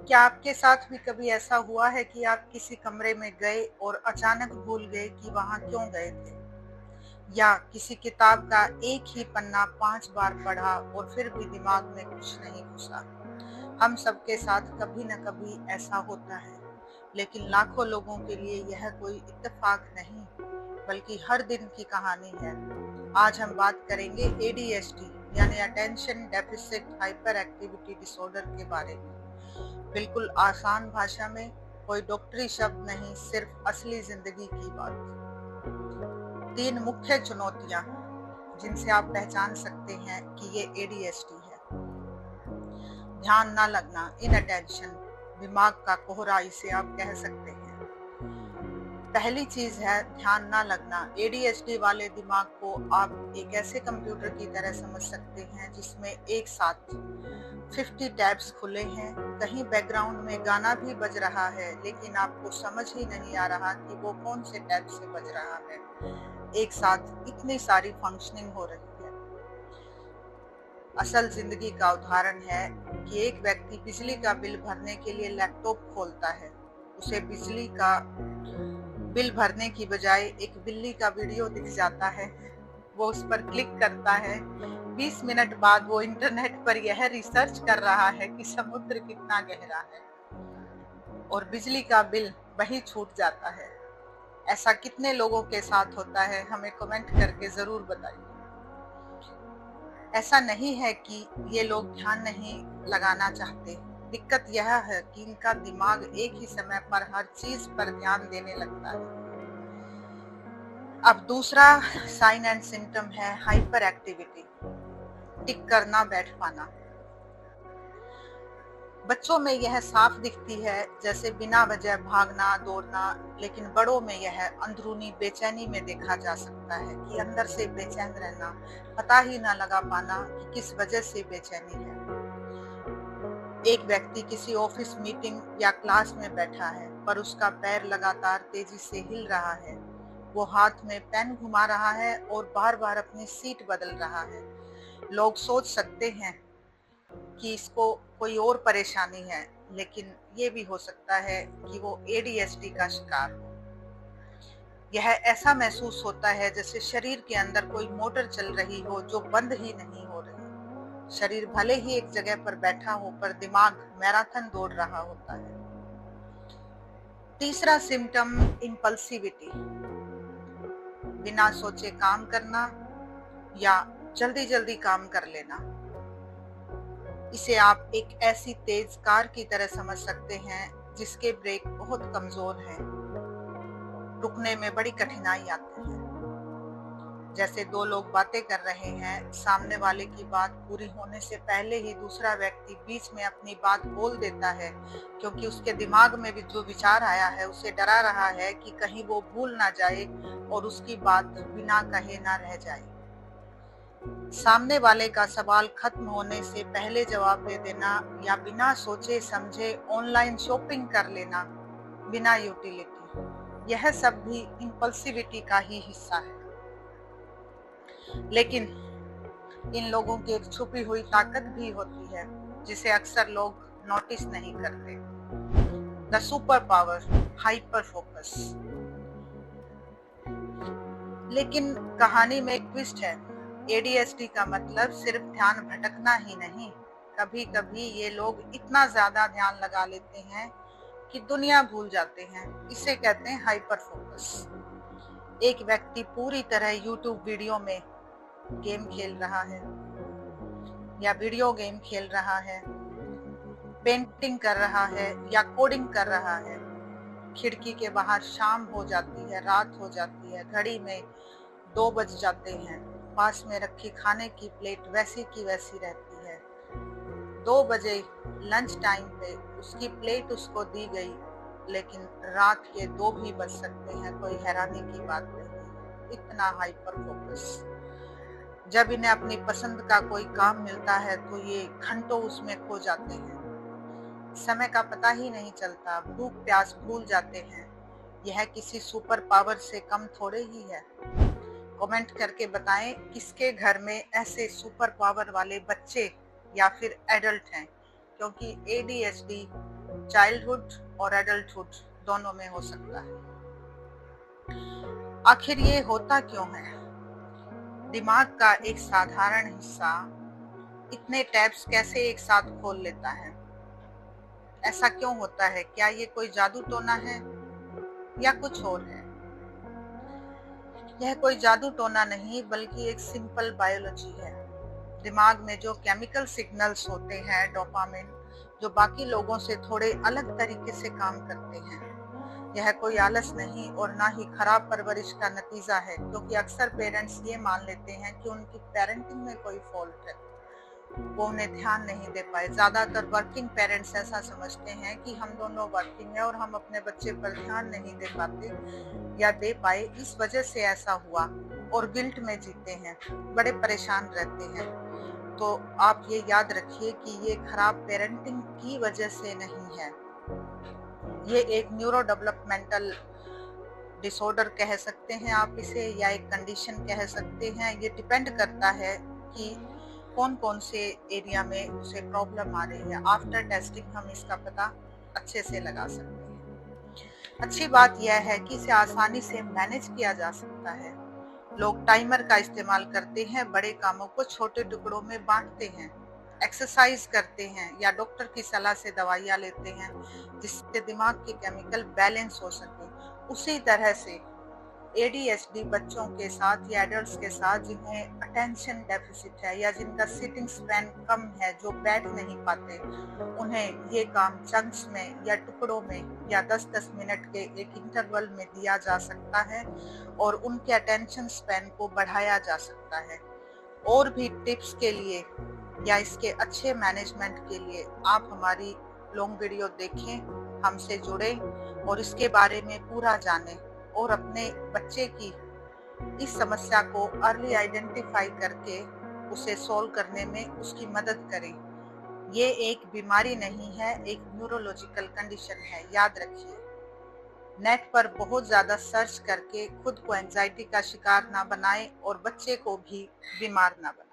क्या आपके साथ भी कभी ऐसा हुआ है कि आप किसी कमरे में गए और अचानक भूल गए कि वहां क्यों गए थे? या किसी किताब का एक ही पन्ना 5 बार पढ़ा और फिर भी दिमाग में कुछ नहीं घुसा? हम सबके साथ कभी न कभी ऐसा होता है, लेकिन लाखों लोगों के लिए यह कोई इत्तेफाक नहीं, बल्कि हर दिन की कहानी है। आज हम बात करेंगे एडीएचडी यानी attention deficit hyper activity disorder के बारे में। बिल्कुल आसान भाषा में, कोई डॉक्टरी शब्द नहीं, सिर्फ असली जिंदगी की बात। 3 मुख्य चुनौतियां जिनसे आप पहचान सकते हैं कि ये एडीएचडी है। ध्यान न लगना, इनअटेंशन, दिमाग का कोहरा इसे आप कह सकते हैं। पहली चीज है ध्यान ना लगना। एडीएचडी वाले दिमाग को आप एक ऐसे कंप्यूटर की तरह समझ सकते हैं जिसमें एक साथ 50 टैब्स खुले हैं। कहीं बैकग्राउंड में गाना भी बज रहा है, लेकिन आपको समझ ही नहीं आ रहा कि वो कौन से टैब से बज रहा है। एक साथ इतनी सारी फंक्शनिंग हो रही है। असल जिंदगी का उदाहरण है कि एक व्यक्ति बिजली का बिल भरने के लिए लैपटॉप खोलता है। उसे बिजली का बिल भरने की बजाय एक बिल्ली का वीडियो दिख जाता है। वो उस पर क्लिक करता है। 20 मिनट बाद वो इंटरनेट पर यह रिसर्च कर रहा है कि समुद्र कितना गहरा है, और बिजली का बिल वही छूट जाता है। ऐसा कितने लोगों के साथ होता है, हमें कमेंट करके जरूर बताइए। ऐसा नहीं है कि ये लोग ध्यान नहीं लगाना चाहते, दिक्कत यह है कि इनका दिमाग एक ही समय पर हर चीज पर ध्यान देने लगता है। अब दूसरा साइन एंड सिम्टम है हाइपर एक्टिविटी, टिक करना, बैठ पाना। बच्चों में यह साफ दिखती है, जैसे बिना वजह भागना दौड़ना, लेकिन बड़ों में यह अंदरूनी बेचैनी में देखा जा सकता है कि अंदर से बेचैन रहना, पता ही ना लगा पाना कि किस वजह से बेचैनी है। एक व्यक्ति किसी ऑफिस मीटिंग या क्लास में बैठा है, पर उसका पैर लगातार तेजी से हिल रहा है। वो हाथ में पेन घुमा रहा है और बार बार अपनी सीट बदल रहा है। लोग सोच सकते हैं कि इसको कोई और परेशानी है, लेकिन ये भी हो सकता है कि वो एडीएचडी का शिकार हो। यह ऐसा महसूस होता है जैसे शरीर के अंदर कोई मोटर चल रही हो जो बंद ही नहीं हो रही। शरीर भले ही एक जगह पर बैठा हो, पर दिमाग मैराथन दौड़ रहा होता है। तीसरा सिम्टम इंपल्सिविटी, बिना सोचे काम करना या जल्दी जल्दी काम कर लेना। इसे आप एक ऐसी तेज कार की तरह समझ सकते हैं जिसके ब्रेक बहुत कमजोर हैं। रुकने में बड़ी कठिनाई आती है। जैसे 2 लोग बातें कर रहे हैं, सामने वाले की बात पूरी होने से पहले ही दूसरा व्यक्ति बीच में अपनी बात बोल देता है, क्योंकि उसके दिमाग में भी जो विचार आया है उसे डरा रहा है कि कहीं वो भूल ना जाए और उसकी बात बिना कहे ना रह जाए। सामने वाले का सवाल खत्म होने से पहले जवाब दे देना, या बिना सोचे समझे ऑनलाइन शॉपिंग कर लेना बिना यूटिलिटी, यह सब भी इंपल्सिविटी का ही हिस्सा है। लेकिन इन लोगों की एक छुपी हुई ताकत भी होती है जिसे अक्सर लोग नोटिस नहीं करते। The super power, hyper focus. लेकिन कहानी में एक ट्विस्ट है। एडीएचडी का मतलब सिर्फ ध्यान भटकना ही नहीं। कभी कभी ये लोग इतना ज्यादा ध्यान लगा लेते हैं कि दुनिया भूल जाते हैं। इसे कहते हैं हाइपर फोकस। एक व्यक्ति पूरी तरह यूट्यूब वीडियो में गेम खेल रहा है या वीडियो गेम खेल रहा है, पेंटिंग कर रहा है या कोडिंग कर रहा है। खिड़की के बाहर शाम हो जाती है, रात हो जाती है, घड़ी में 2 बज जाते हैं। पास में रखी खाने की प्लेट वैसी की वैसी रहती है। 2 बजे लंच टाइम पे उसकी प्लेट उसको दी गई, लेकिन रात के 2 भी बज सकते हैं, कोई हैरानी की बात नहीं है। इतना हाइपर फोकस। जब इन्हें अपनी पसंद का कोई काम मिलता है तो ये घंटों उसमें खो जाते हैं। समय का पता ही नहीं चलता, भूख प्यास भूल जाते हैं। यह किसी सुपर पावर से कम थोड़े ही है। कमेंट करके बताएं किसके घर में ऐसे सुपर पावर वाले बच्चे या फिर एडल्ट हैं, क्योंकि एडीएचडी चाइल्डहुड और एडल्टहुड दोनों में हो सकता है। आखिर ये होता क्यों है? दिमाग का एक साधारण हिस्सा इतने टैब्स कैसे एक साथ खोल लेता है? ऐसा क्यों होता है? क्या ये कोई जादू टोना है या कुछ और है? यह कोई जादू टोना नहीं, बल्कि एक सिंपल बायोलॉजी है। दिमाग में जो केमिकल सिग्नल्स होते हैं, डोपामिन, जो बाकी लोगों से थोड़े अलग तरीके से काम करते हैं। यह कोई आलस नहीं और ना ही खराब परवरिश का नतीजा है, क्योंकि अक्सर पेरेंट्स ये मान लेते हैं कि उनकी पेरेंटिंग में कोई फॉल्ट है, वो उन्हें ध्यान नहीं दे पाए। ज्यादातर वर्किंग पेरेंट्स ऐसा समझते हैं कि हम दोनों वर्किंग है और हम अपने बच्चे पर ध्यान नहीं दे पाते या दे पाए, इस वजह से ऐसा हुआ, और गिल्ट में जीते हैं, बड़े परेशान रहते हैं। तो आप ये याद रखिए कि ये खराब पेरेंटिंग की वजह से नहीं है, ये एक न्यूरो डेवलपमेंटल डिसऑर्डर कह सकते हैं आप इसे, या एक कंडीशन कह सकते हैं। ये डिपेंड करता है कि कौन कौन से एरिया में उसे प्रॉब्लम आ रही है। आफ्टर टेस्टिंग हम इसका पता अच्छे से लगा सकते हैं। अच्छी बात यह है कि इसे आसानी से मैनेज किया जा सकता है। लोग टाइमर का इस्तेमाल करते हैं, बड़े कामों को छोटे टुकड़ों में बांटते हैं, एक्सरसाइज करते हैं या डॉक्टर की सलाह से दवाइयाँ लेते हैं, जिससे दिमाग के केमिकल बैलेंस हो सके। उसी तरह से ADHD बच्चों के साथ या एडल्ट्स के साथ जिन्हें अटेंशन डेफिसिट है या जिनका सिटिंग स्पैन कम है, जो बैठ नहीं पाते, उन्हें ये काम चंक्स में या टुकड़ों में या 10-10 मिनट के एक इंटरवल में दिया जा सकता है और उनके अटेंशन स्पैन को बढ़ाया जा सकता है। और भी टिप्स के लिए या इसके अच्छे मैनेजमेंट के लिए आप हमारी लॉन्ग वीडियो देखें, हमसे जुड़े और इसके बारे में पूरा जानें और अपने बच्चे की इस समस्या को अर्ली आइडेंटिफाई करके उसे सॉल्व करने में उसकी मदद करें। ये एक बीमारी नहीं है, एक न्यूरोलॉजिकल कंडीशन है, याद रखिए। नेट पर बहुत ज्यादा सर्च करके खुद को एंजाइटी का शिकार ना बनाएं और बच्चे को भी बीमार ना बनाएं।